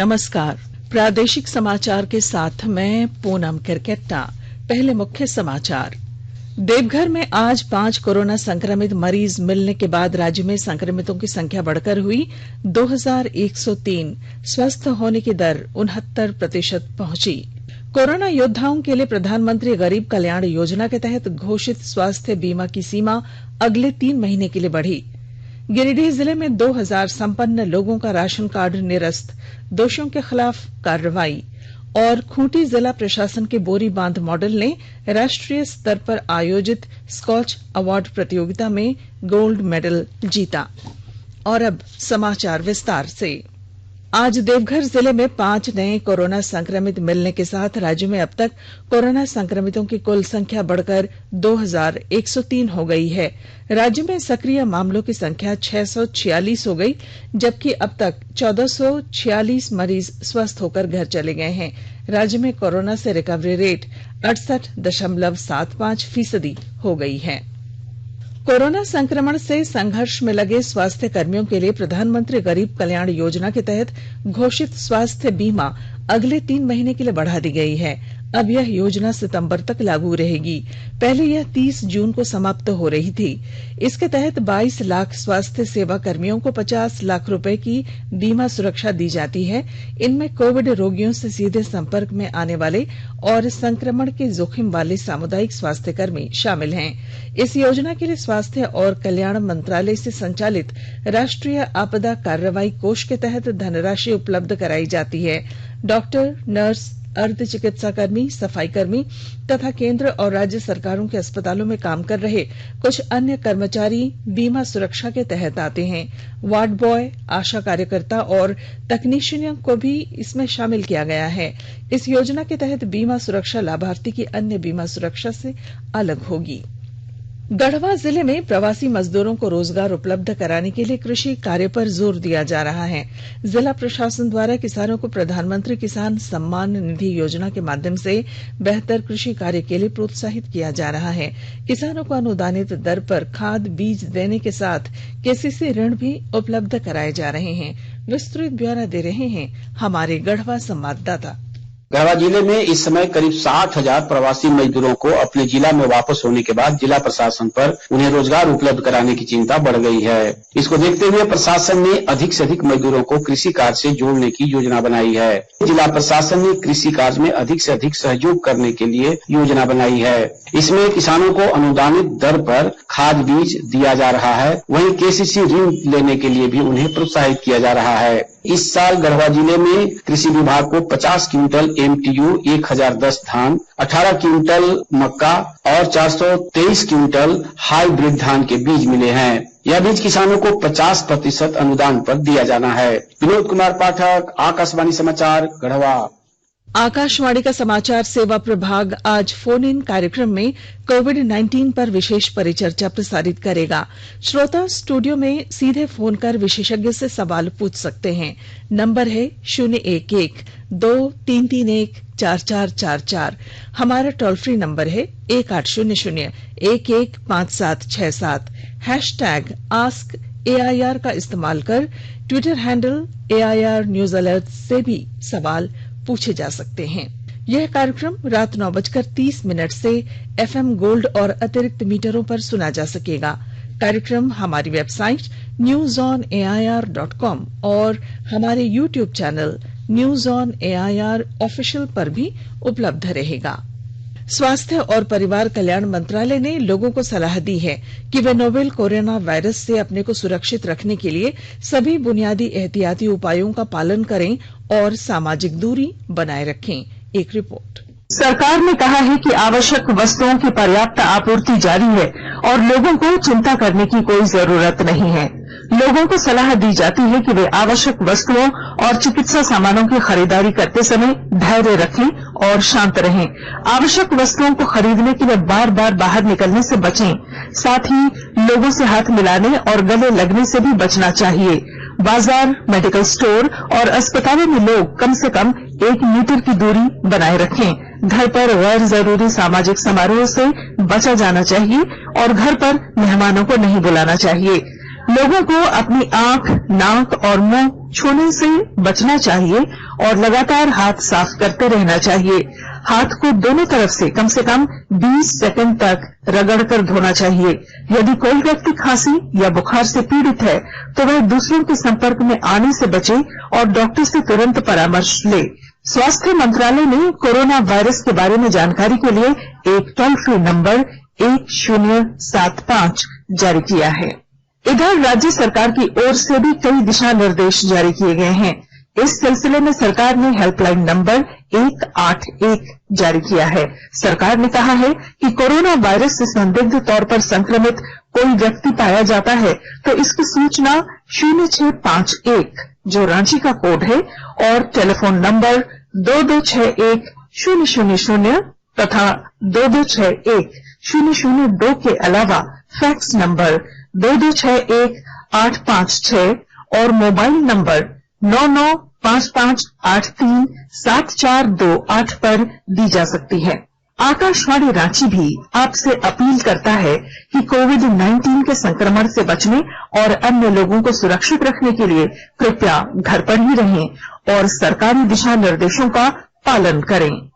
नमस्कार। प्रादेशिक समाचार के साथ मैं पूनम किरकेट्टा। पहले मुख्य समाचार। देवघर में आज 5 कोरोना संक्रमित मरीज मिलने के बाद राज्य में संक्रमितों की संख्या बढ़कर हुई 2103। स्वस्थ होने की दर 69% पहुंची। कोरोना योद्धाओं के लिए प्रधानमंत्री गरीब कल्याण योजना के तहत घोषित स्वास्थ्य बीमा की सीमा अगले 3 महीने के लिए बढ़ी। गिरिडीह जिले में 2000 संपन्न लोगों का राशन कार्ड निरस्त, दोषियों के खिलाफ कार्रवाई। और खूंटी जिला प्रशासन के बोरी बांध मॉडल ने राष्ट्रीय स्तर पर आयोजित स्कॉच अवार्ड प्रतियोगिता में गोल्ड मेडल जीता। और अब समाचार विस्तार से। आज देवघर जिले में 5 नए कोरोना संक्रमित मिलने के साथ राज्य में अब तक कोरोना संक्रमितों की कुल संख्या बढ़कर 2103 हो गई है। राज्य में सक्रिय मामलों की संख्या 646 हो गई, जबकि अब तक 1446 मरीज स्वस्थ होकर घर चले गए हैं। राज्य में कोरोना से रिकवरी रेट 68.75% हो गई है। कोरोना संक्रमण से संघर्ष में लगे स्वास्थ्य कर्मियों के लिए प्रधानमंत्री गरीब कल्याण योजना के तहत घोषित स्वास्थ्य बीमा अगले 3 महीने के लिए बढ़ा दी गई है। अब यह योजना सितंबर तक लागू रहेगी। पहले यह 30 जून को समाप्त हो रही थी। इसके तहत 22 लाख स्वास्थ्य सेवा कर्मियों को 50 लाख रुपए की बीमा सुरक्षा दी जाती है। इनमें कोविड रोगियों से सीधे संपर्क में आने वाले और संक्रमण के जोखिम वाले सामुदायिक स्वास्थ्य कर्मी शामिल हैं। इस योजना के लिए स्वास्थ्य और कल्याण मंत्रालय से संचालित राष्ट्रीय आपदा कार्रवाई कोष के तहत धनराशि उपलब्ध कराई जाती है। डॉक्टर, नर्स, अर्ध चिकित्सा कर्मी, सफाई कर्मी तथा केंद्र और राज्य सरकारों के अस्पतालों में काम कर रहे कुछ अन्य कर्मचारी बीमा सुरक्षा के तहत आते हैं। वार्ड बॉय, आशा कार्यकर्ता और तकनीशियनों को भी इसमें शामिल किया गया है। इस योजना के तहत बीमा सुरक्षा लाभार्थी की अन्य बीमा सुरक्षा से अलग होगी। गढ़वा जिले में प्रवासी मजदूरों को रोजगार उपलब्ध कराने के लिए कृषि कार्य पर जोर दिया जा रहा है। जिला प्रशासन द्वारा किसानों को प्रधानमंत्री किसान सम्मान निधि योजना के माध्यम से बेहतर कृषि कार्य के लिए प्रोत्साहित किया जा रहा है। किसानों को अनुदानित दर पर खाद बीज देने के साथ केसीसी ऋण भी उपलब्ध कराए जा रहे हैं। विस्तृत ब्यौरा दे रहे हैं हमारे गढ़वा संवाददाता। गढ़वा जिले में इस समय करीब 60,000 प्रवासी मजदूरों को अपने जिला में वापस होने के बाद जिला प्रशासन पर उन्हें रोजगार उपलब्ध कराने की चिंता बढ़ गई है। इसको देखते हुए प्रशासन ने अधिक से अधिक मजदूरों को कृषि कार्य से जोड़ने की योजना बनाई है। जिला प्रशासन ने कृषि कार्य में अधिक से अधिक सहयोग करने के लिए योजना बनाई है। इसमें किसानों को अनुदानित दर पर खाद बीज दिया जा रहा है। वहीं केसीसी ऋण लेने के लिए भी उन्हें प्रोत्साहित किया जा रहा है। इस साल गढ़वा जिले में कृषि विभाग को 50 क्विंटल MTU 1010 धान, 18 क्विंटल मक्का और 423 क्विंटल हाईब्रिड धान के बीज मिले हैं। यह बीज किसानों को 50% अनुदान पर दिया जाना है। विनोद कुमार पाठक, आकाशवाणी समाचार, गढ़वा। आकाशवाणी का समाचार सेवा प्रभाग आज फोन इन कार्यक्रम में कोविड-19 पर विशेष परिचर्चा प्रसारित करेगा। श्रोता स्टूडियो में सीधे फोन कर विशेषज्ञ से सवाल पूछ सकते हैं। नंबर है 011-2331-4444। हमारा टोल फ्री नंबर है 1800-115767। हैशटैग आस्क AIR का इस्तेमाल कर Twitter handle AIR news alert से भी सवाल पूछे जा सकते हैं। यह कार्यक्रम रात 9:30 से FM गोल्ड और अतिरिक्त मीटरों पर सुना जा सकेगा। कार्यक्रम हमारी वेबसाइट newsonair.com और हमारे YouTube channel news on AIR official पर भी उपलब्ध रहेगा। स्वास्थ्य और परिवार कल्याण मंत्रालय ने लोगों को सलाह दी है कि वे नोवेल कोरोना वायरस से अपने को सुरक्षित रखने के लिए सभी बुनियादी एहतियाती उपायों का पालन करें और सामाजिक दूरी बनाए रखें। एक रिपोर्ट। सरकार ने कहा है कि आवश्यक वस्तुओं की पर्याप्त आपूर्ति जारी है और लोगों को चिंता करने की कोई जरूरत नहीं है। लोगों को सलाह दी जाती है कि वे आवश्यक वस्तुओं और चिकित्सा सामानों की खरीदारी करते समय धैर्य रखें और शांत रहें। आवश्यक वस्तुओं को खरीदने के लिए बार बार बाहर निकलने से बचें। साथ ही लोगों से हाथ मिलाने और गले लगने से भी बचना चाहिए। बाजार, मेडिकल स्टोर और अस्पतालों में लोग कम से कम 1 मीटर की दूरी बनाए रखें। घर पर गैर जरूरी सामाजिक समारोह से बचा जाना चाहिए और घर पर मेहमानों को नहीं बुलाना चाहिए। लोगों को अपनी आंख, नाक और मुंह छूने से बचना चाहिए और लगातार हाथ साफ करते रहना चाहिए। हाथ को दोनों तरफ से कम 20 सेकंड तक रगड़कर धोना चाहिए। यदि कोई व्यक्ति खांसी या बुखार से पीड़ित है तो वह दूसरों के संपर्क में आने से बचे और डॉक्टर से तुरंत परामर्श ले। स्वास्थ्य मंत्रालय ने कोरोना वायरस के बारे में जानकारी के लिए एक टोल फ्री नंबर 1075 जारी किया है। इधर राज्य सरकार की ओर से भी कई दिशा निर्देश जारी किए गए हैं। इस सिलसिले में सरकार ने हेल्पलाइन नंबर 181 जारी किया है। सरकार ने कहा है कि कोरोना वायरस से संदिग्ध तौर पर संक्रमित कोई व्यक्ति पाया जाता है तो इसकी सूचना 0651 जो रांची का कोड है और टेलीफोन नंबर 2261-000 तथा 2261-002 के अलावा फैक्स नंबर 2261-856 और मोबाइल नंबर 9955837428 पर दी जा सकती है। आकाशवाणी रांची भी आपसे अपील करता है कि कोविड-19 के संक्रमण से बचने और अन्य लोगों को सुरक्षित रखने के लिए कृपया घर पर ही रहें और सरकारी दिशा निर्देशों का पालन करें।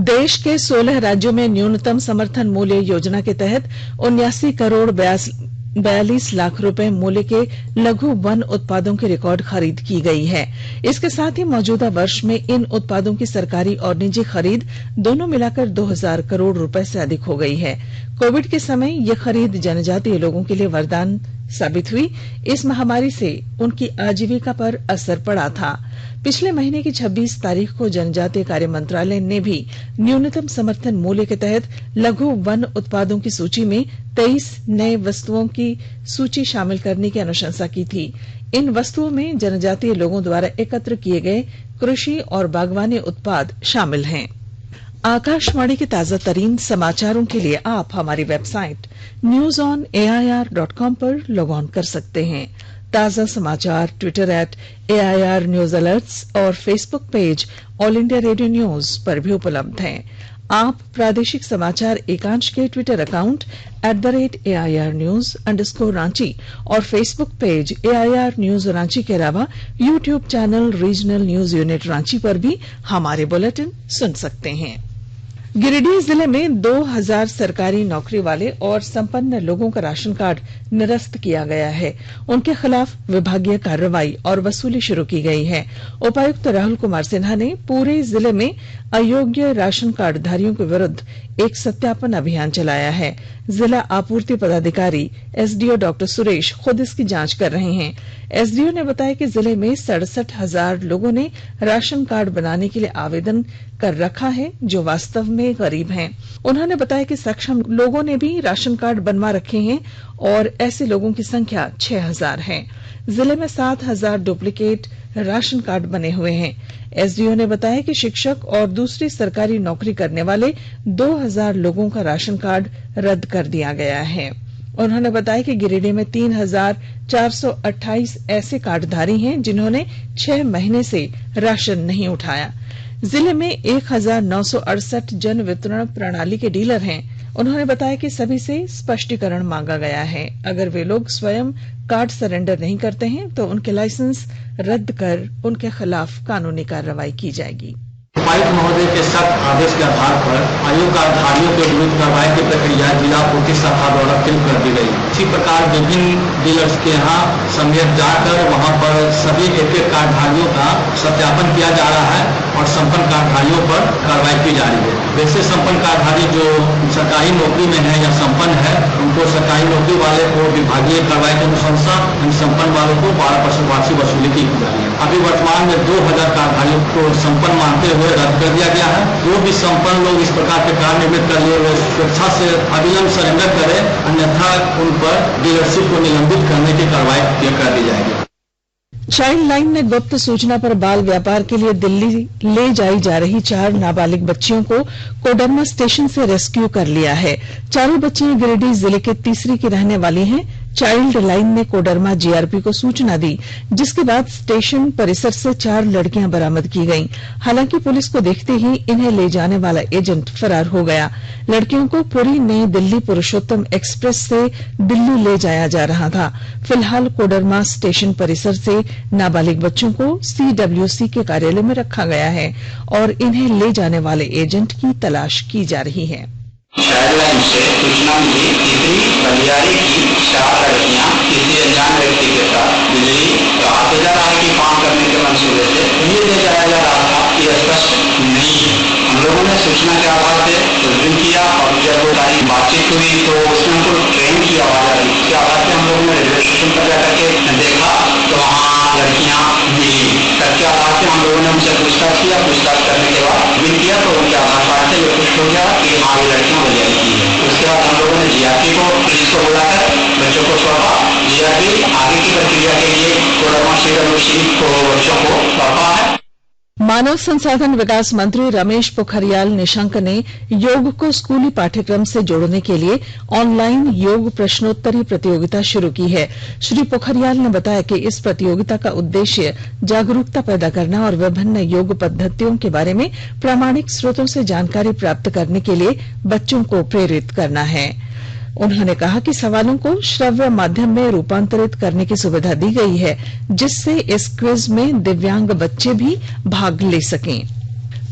देश के 16 राज्यों में न्यूनतम समर्थन मूल्य योजना के तहत 79 करोड़ 42 लाख रुपए मूल्य के लघु वन उत्पादों की रिकॉर्ड खरीद की गई है। इसके साथ ही मौजूदा वर्ष में इन उत्पादों की सरकारी और निजी खरीद दोनों मिलाकर 2000 करोड़ रुपए से अधिक हो गई है। कोविड के समय यह खरीद जनजातीय लोगों के लिए वरदान साबित हुई। इस महामारी से उनकी आजीविका पर असर पड़ा था। पिछले महीने की 26 तारीख को जनजातीय कार्य मंत्रालय ने भी न्यूनतम समर्थन मूल्य के तहत लघु वन उत्पादों की सूची में 23 नए वस्तुओं की सूची शामिल करने की अनुशंसा की थी। इन वस्तुओं में जनजातीय लोगों द्वारा एकत्र किए गए कृषि और बागवानी उत्पाद शामिल हैं। आकाशवाणी के ताजा तरीन समाचारों के लिए आप हमारी वेबसाइट newsonair.com पर लॉग ऑन कर सकते हैं। ताजा समाचार ट्विटर @AIR न्यूज अलर्ट्स और Facebook page all India radio news पर भी उपलब्ध हैं। आप प्रादेशिक समाचार एकांश के ट्विटर अकाउंट @AIR News_Ranchi और Facebook page AIR news Ranchi के अलावा YouTube channel regional news unit Ranchi पर भी हमारे बुलेटिन सुन सकते हैं। गिरिडीह जिले में 2000 सरकारी नौकरी वाले और संपन्न लोगों का राशन कार्ड निरस्त किया गया है। उनके खिलाफ विभागीय कार्रवाई और वसूली शुरू की गई है। उपायुक्त राहुल कुमार सिन्हा ने पूरे जिले में अयोग्य राशन कार्ड धारियों के विरुद्ध एक सत्यापन अभियान चलाया है। जिला आपूर्ति पदाधिकारी SDO डॉक्टर सुरेश खुद इसकी जांच कर रहे हैं। SDO ने बताया कि जिले में 67,000 लोगों ने राशन कार्ड बनाने के लिए आवेदन कर रखा है, जो वास्तव में गरीब हैं। उन्होंने बताया कि सक्षम लोगों ने भी राशन कार्ड बनवा रखे हैं और ऐसे लोगों की संख्या 6000 है। जिले में 7000 डुप्लीकेट राशन कार्ड बने हुए हैं। SDO ने बताया कि शिक्षक और दूसरी सरकारी नौकरी करने वाले 2000 लोगों का राशन कार्ड रद्द कर दिया गया है। उन्होंने बताया कि गिरिडीह में 3428 ऐसे कार्डधारी हैं जिन्होंने 6 महीने से राशन नहीं उठाया। जिले में 1968 जन वितरण प्रणाली के डीलर हैं। उन्होंने बताया कि सभी से स्पष्टीकरण मांगा गया है। अगर वे लोग स्वयं कार्ड सरेंडर नहीं करते हैं तो उनके लाइसेंस रद्द कर उनके खिलाफ कानूनी कार्रवाई की जाएगी। उपायुक्त महोदय के सख्त आदेश के आधार पर आयु कार्डधारियों के विरुद्ध कार्रवाई की प्रक्रिया जिला पूर्ति शाखा द्वारा शुरू कर दी गई। इसी प्रकार विभिन्न डीलर्स के यहाँ समेत जाकर वहाँ पर सभी एक कार्डधारियों का सत्यापन किया जा रहा है और संपन्न कार्डधारियों पर कार्रवाई की जा रही है। वैसे संपन्न कार्डधारी जो सरकारी नौकरी में है या संपन्न है, उनको सरकारी नौकरी वाले को विभागीय कार्रवाई की अनुशंसा, इन संपन्न वालों को 12% वार्षिक वसूली की जा रही है। अभी वर्तमान में 2000 कार्डधारियों को संपन्न मानते हुए रद्द कर दिया गया है। जो भी संपन्न लोग इस प्रकार के कार्ड निर्मित कर लिए वो स्वेच्छा से अविलंब सरेंडर करें, अन्यथा उन पर डीलरशिप को निलंबित करने की कार्रवाई कर दी जाएगी। चाइल्ड लाइन ने गुप्त सूचना पर बाल व्यापार के लिए दिल्ली ले जाई जा रही 4 नाबालिग बच्चियों को कोडरमा स्टेशन से रेस्क्यू कर लिया है। चारों बच्चियां गिरिडीह जिले के तीसरी की रहने वाली हैं। चाइल्ड लाइन ने कोडरमा जीआरपी को सूचना दी, जिसके बाद स्टेशन परिसर से 4 लड़कियां बरामद की गईं। हालांकि पुलिस को देखते ही इन्हें ले जाने वाला एजेंट फरार हो गया। लड़कियों को पुरी नई दिल्ली पुरुषोत्तम एक्सप्रेस से दिल्ली ले जाया जा रहा था। फिलहाल कोडरमा स्टेशन परिसर से नाबालिग बच्चों को सीडब्ल्यूसी के कार्यालय में रखा गया है और इन्हें ले जाने वाले एजेंट की तलाश की जा रही है। चाइल्ड लाइन से सूचना मिली कि बलियारी की 4 लड़कियां किसी अनजान व्यक्ति के साथ दिल्ली आते जा रहा है कि काम करने के मंसूबे से ये ले जाया जा रहा था, ये स्पष्ट नहीं है। हम लोगों ने सूचना के आधार से कुछ किया और जब वो सारी बातचीत हुई तो उसमें हमको ट्रेन की आवाज आ रही, उसके आधार से हम लोगों ने रेलवे स्टेशन पर जाकर के देखा तो वहाँ लड़कियां मिली। सबके आधार से हम लोगों ने उनसे पूछताछ किया, पूछताछ करने के बाद बिल किया तो उनके आधार कार्ड से ये पुष्ट हो गया कि हाँ ये लड़कियां बलियारी की है। उसके बाद हम लोगों ने जीआरपी को पुलिस को बुलाकर बच्चों को सौंपा। जीआरपी आगे की प्रक्रिया के लिए कोडरमा सीडब्ल्यूसी को बच्चों को सौंपा है। मानव संसाधन विकास मंत्री रमेश पोखरियाल निशंक ने योग को स्कूली पाठ्यक्रम से जोड़ने के लिए ऑनलाइन योग प्रश्नोत्तरी प्रतियोगिता शुरू की है। श्री पोखरियाल ने बताया कि इस प्रतियोगिता का उद्देश्य जागरूकता पैदा करना और विभिन्न योग पद्धतियों के बारे में प्रामाणिक स्रोतों से जानकारी प्राप्त करने के लिए बच्चों को प्रेरित करना है। उन्होंने कहा कि सवालों को श्रव्य माध्यम में रूपांतरित करने की सुविधा दी गई है, जिससे इस क्विज में दिव्यांग बच्चे भी भाग ले सकें।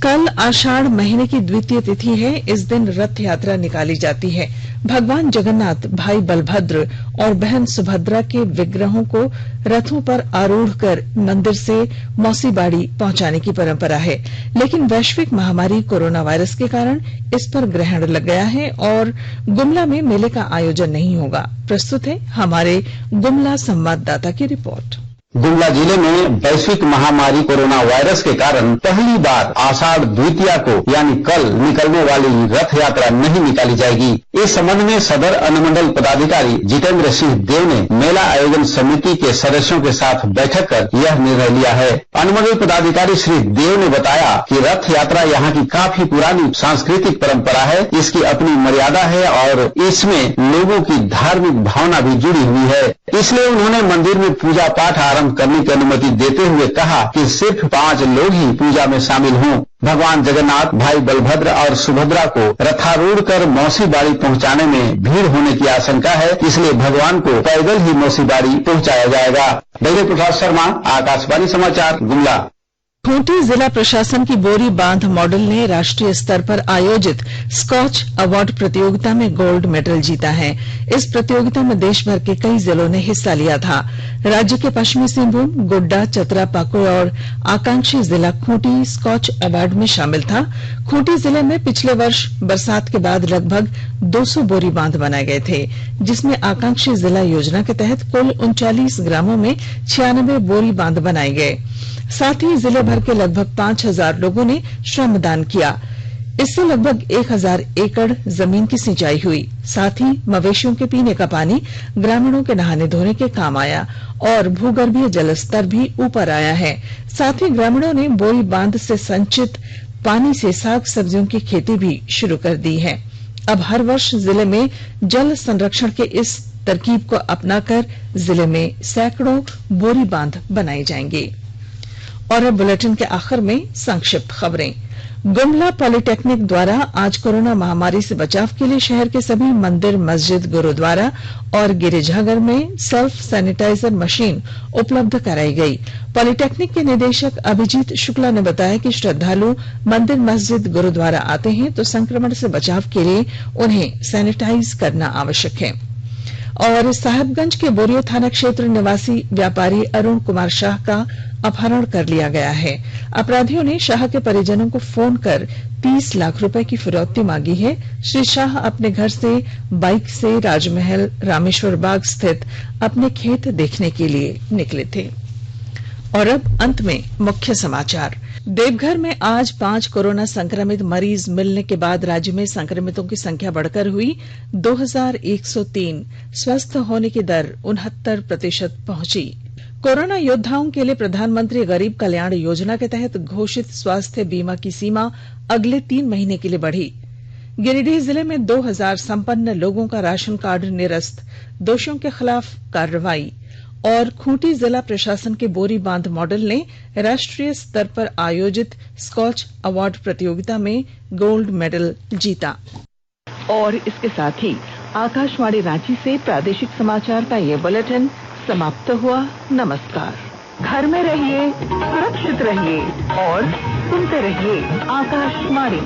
कल आषाढ़ महीने की द्वितीय तिथि है। इस दिन रथ यात्रा निकाली जाती है। भगवान जगन्नाथ, भाई बलभद्र और बहन सुभद्रा के विग्रहों को रथों पर आरूढ़ कर मंदिर से मौसीबाड़ी पहुंचाने की परंपरा है, लेकिन वैश्विक महामारी कोरोना वायरस के कारण इस पर ग्रहण लग गया है और गुमला में मेले का आयोजन नहीं होगा। प्रस्तुत है हमारे गुमला संवाददाता की रिपोर्ट। गुमला जिले में वैश्विक महामारी कोरोना वायरस के कारण पहली बार आषाढ़ द्वितीया को यानी कल निकलने वाली रथ यात्रा नहीं निकाली जाएगी। इस संबंध में सदर अनुमंडल पदाधिकारी जितेंद्र सिंह देव ने मेला आयोजन समिति के सदस्यों के साथ बैठक कर यह निर्णय लिया है। अनुमंडल पदाधिकारी श्री देव ने बताया कि रथ यात्रा यहाँ की काफी पुरानी सांस्कृतिक परंपरा है, इसकी अपनी मर्यादा है और इसमें लोगों की धार्मिक भावना भी जुड़ी हुई है। इसलिए उन्होंने मंदिर में पूजा पाठ आरंभ करने की अनुमति देते हुए कहा कि सिर्फ 5 लोग ही पूजा में शामिल हों। भगवान जगन्नाथ, भाई बलभद्र और सुभद्रा को रथारूढ़ कर मौसीबाड़ी पहुंचाने में भीड़ होने की आशंका है, इसलिए भगवान को पैदल ही मौसीबाड़ी पहुंचाया जाएगा। देवी प्रसाद शर्मा, आकाशवाणी समाचार, गुमला। खूंटी जिला प्रशासन की बोरी बांध मॉडल ने राष्ट्रीय स्तर पर आयोजित स्कॉच अवार्ड प्रतियोगिता में गोल्ड मेडल जीता है। इस प्रतियोगिता में देश भर के कई जिलों ने हिस्सा लिया था। राज्य के पश्चिमी सिंहभूम, गोड्डा, चतरा, पाकुड़ और आकांक्षी जिला खूंटी स्कॉच अवार्ड में शामिल था। खूंटी जिले में पिछले वर्ष बरसात के बाद लगभग 200 बोरी बांध बनाए गए थे, जिसमें आकांक्षी जिला योजना के तहत कुल 39 ग्रामों में 96 बोरी बांध बनाए गए। साथ ही जिले भर के लगभग 5000 लोगों ने श्रमदान किया। इससे लगभग 1000 एकड़ जमीन की सिंचाई हुई। साथ ही मवेशियों के पीने का पानी ग्रामीणों के नहाने धोने के काम आया और भूगर्भीय जल स्तर भी ऊपर आया है। साथ ही ग्रामीणों ने बोरी बांध से संचित पानी से साग सब्जियों की खेती भी शुरू कर दी है। अब हर वर्ष जिले में जल संरक्षण के इस तरकीब को अपनाकर जिले में सैकड़ों बोरी बांध बनाए जाएंगे। और अब बुलेटिन के आखिर में संक्षिप्त खबरें। गुमला पॉलिटेक्निक द्वारा आज कोरोना महामारी से बचाव के लिए शहर के सभी मंदिर, मस्जिद, गुरुद्वारा और गिरिजाघर में सेल्फ सैनिटाइजर मशीन उपलब्ध कराई गई। पॉलिटेक्निक के निदेशक अभिजीत शुक्ला ने बताया कि श्रद्धालु मंदिर, मस्जिद, गुरुद्वारा आते हैं तो संक्रमण से बचाव के लिए उन्हें सैनिटाइज करना आवश्यक है। और साहिबगंज के बोरियो थाना क्षेत्र निवासी व्यापारी अरुण कुमार शाह का अपहरण कर लिया गया है। अपराधियों ने शाह के परिजनों को फोन कर 30 लाख रुपए की फिरौती मांगी है। श्री शाह अपने घर से बाइक से राजमहल रामेश्वर बाग स्थित अपने खेत देखने के लिए निकले थे। और अब अंत में मुख्य समाचार। देवघर में आज 5 कोरोना संक्रमित मरीज मिलने के बाद राज्य में संक्रमितों की संख्या बढ़कर हुई 2103। स्वस्थ होने की दर 69% पहुंची। कोरोना योद्धाओं के लिए प्रधानमंत्री गरीब कल्याण योजना के तहत घोषित स्वास्थ्य बीमा की सीमा अगले 3 महीने के लिए बढ़ी। गिरिडीह जिले में 2000 संपन्न लोगों का राशन कार्ड निरस्त, दोषियों के खिलाफ कार्रवाई। और खूंटी जिला प्रशासन के बोरी बांध मॉडल ने राष्ट्रीय स्तर पर आयोजित स्कॉच अवार्ड प्रतियोगिता में गोल्ड मेडल जीता। और इसके साथ ही आकाशवाणी रांची से प्रादेशिक समाचार का ये बुलेटिन समाप्त हुआ। नमस्कार। घर में रहिए, सुरक्षित रहिए और सुनते रहिए आकाशवाणी।